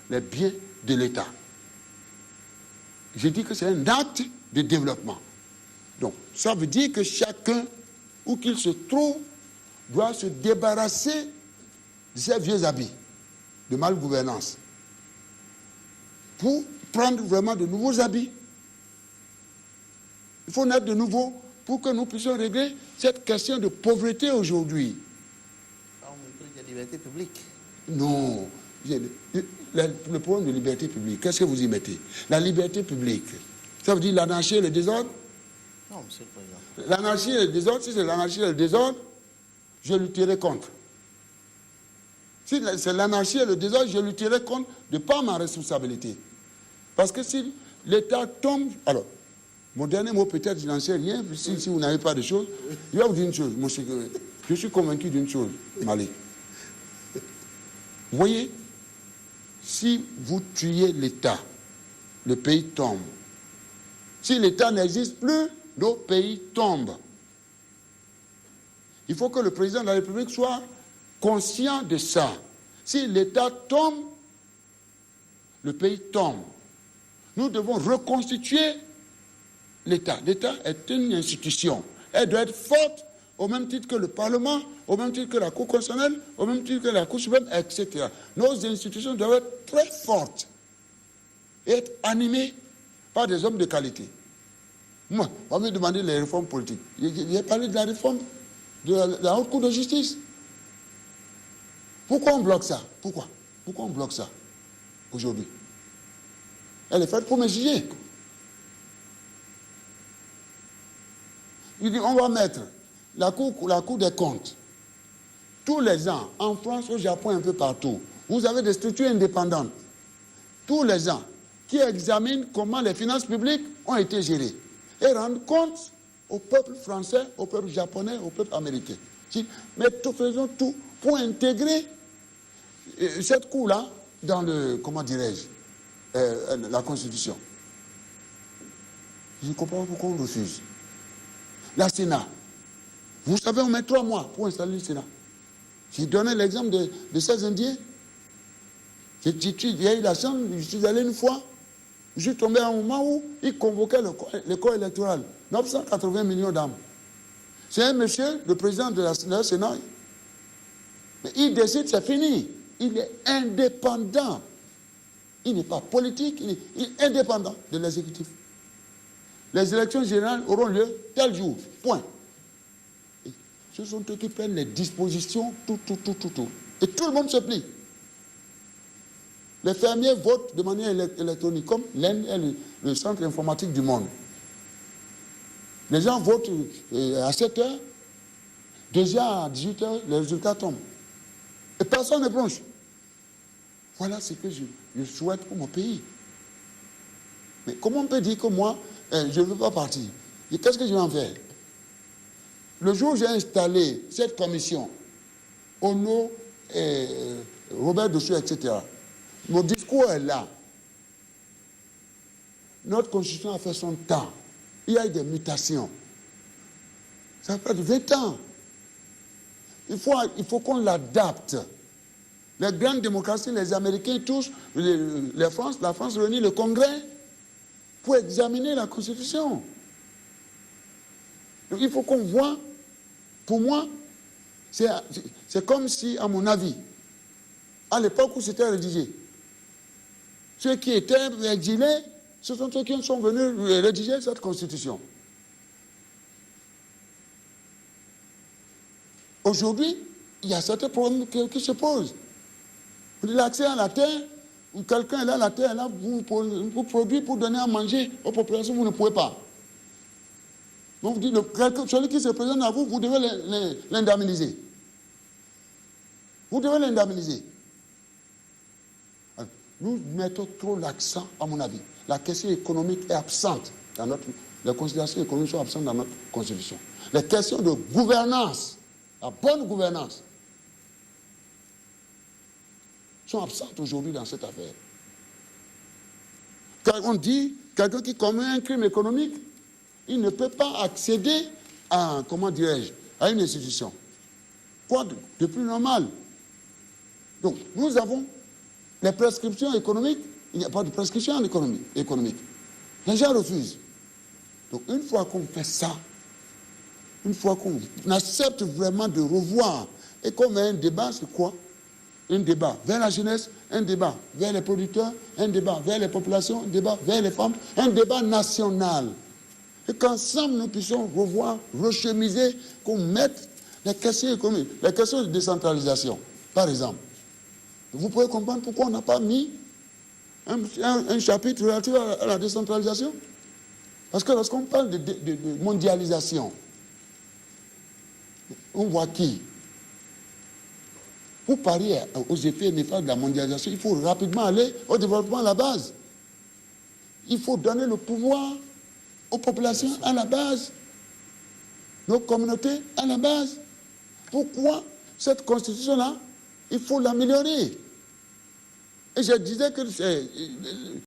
les biens de l'État. Je dis que c'est un acte de développement. Donc, ça veut dire que chacun, où qu'il se trouve, doit se débarrasser de ses vieux habits de malgouvernance pour prendre vraiment de nouveaux habits. Il faut naître de nouveau pour que nous puissions régler cette question de pauvreté aujourd'hui. On méprise la liberté publique. Non. Le problème de liberté publique, qu'est-ce que vous y mettez? La liberté publique, ça veut dire l'anarchie et le désordre? Non, monsieur le Président. L'anarchie et le désordre, si c'est l'anarchie et le désordre, je lutterai contre. Si c'est l'anarchie et le désordre, je lutterai contre de par ma responsabilité. Parce que si l'État tombe... Alors, mon dernier mot peut-être, je n'en sais rien, si vous n'avez pas de choses, je vais vous dire une chose, monsieur, je suis convaincu d'une chose, Malik. Vous voyez, si vous tuez l'État, le pays tombe. Si l'État n'existe plus, nos pays tombent. Il faut que le président de la République soit conscient de ça. Si l'État tombe, le pays tombe. Nous devons reconstituer l'État. L'État est une institution. Elle doit être forte au même titre que le Parlement, au même titre que la Cour constitutionnelle, au même titre que la Cour suprême, etc. Nos institutions doivent être très fortes et être animées par des hommes de qualité. Moi, on m'a demandé les réformes politiques. J'ai parlé de la réforme de la Haute Cour de justice. Pourquoi on bloque ça? Pourquoi on bloque ça aujourd'hui? Elle est faite pour me juger. Il dit, on va mettre la cour des comptes. Tous les ans, en France, au Japon, un peu partout, vous avez des structures indépendantes. Tous les ans, qui examinent comment les finances publiques ont été gérées et rendent compte au peuple français, au peuple japonais, au peuple américain. Mais faisons tout pour intégrer cette cour-là dans le, comment dirais-je, la Constitution. Je ne comprends pas pourquoi on refuse. La Sénat. Vous savez, on met 3 mois pour installer le Sénat. J'ai donné l'exemple de ces Indiens. J'ai eu la chance, je suis allé une fois, je suis tombé à un moment où ils convoquaient le corps électoral. 980 millions d'âmes. C'est un monsieur, le président de la Sénat. Mais il décide, c'est fini. Il est indépendant. Il n'est pas politique, il est indépendant de l'exécutif. Les élections générales auront lieu tel jour, point. Et ce sont eux qui prennent les dispositions, tout. Et tout le monde se plie. Les fermiers votent de manière électronique, comme l'Inde est le centre informatique du monde. Les gens votent à 7 heures, déjà à 18 heures, les résultats tombent. Et personne ne bronche. Voilà ce que je souhaite pour mon pays. Mais comment on peut dire que moi, je ne veux pas partir? Et qu'est-ce que je vais en faire? Le jour où j'ai installé cette commission, Ono, Robert Dessous, etc., mon discours est là. Notre constitution a fait son temps. Il y a eu des mutations. Ça fait de 20 ans. Il faut qu'on l'adapte. Les grandes démocraties, les Américains, tous, la France réunit le Congrès pour examiner la Constitution. Donc il faut qu'on voit, pour moi, c'est comme si, à mon avis, à l'époque où c'était rédigé, ceux qui étaient exilés, ce sont ceux qui sont venus rédiger cette Constitution. Aujourd'hui, il y a certains problèmes qui se posent. L'accès à la terre, où quelqu'un est là, la terre est là, vous produisez pour donner à manger aux populations, vous ne pouvez pas. Donc vous dites, celui qui se présente à vous, vous devez l'indemniser. Vous devez l'indemniser. Nous mettons trop l'accent, à mon avis. La question économique est absente dans les considérations économiques sont absentes dans notre Constitution. Les questions de gouvernance, la bonne gouvernance, sont absentes aujourd'hui dans cette affaire. Quand on dit, quelqu'un qui commet un crime économique, il ne peut pas accéder à, comment dirais-je, à une institution. Quoi de plus normal? Donc, nous avons Les prescriptions économiques, il n'y a pas de prescription économique. Les gens refusent. Donc, une fois qu'on fait ça, une fois qu'on accepte vraiment de revoir et qu'on met un débat, c'est quoi? Un débat vers la jeunesse, un débat vers les producteurs, un débat vers les populations, un débat vers les femmes, un débat national. Et qu'ensemble, nous puissions revoir, rechemiser, qu'on mette les questions économiques, les questions de décentralisation, par exemple. Vous pouvez comprendre pourquoi on n'a pas mis un chapitre relatif à la décentralisation. Parce que lorsqu'on parle de mondialisation, on voit qui? Pour parier aux effets néfastes de la mondialisation, il faut rapidement aller au développement à la base. Il faut donner le pouvoir aux populations à la base, nos communautés à la base. Pourquoi cette constitution-là, il faut l'améliorer? Et je disais que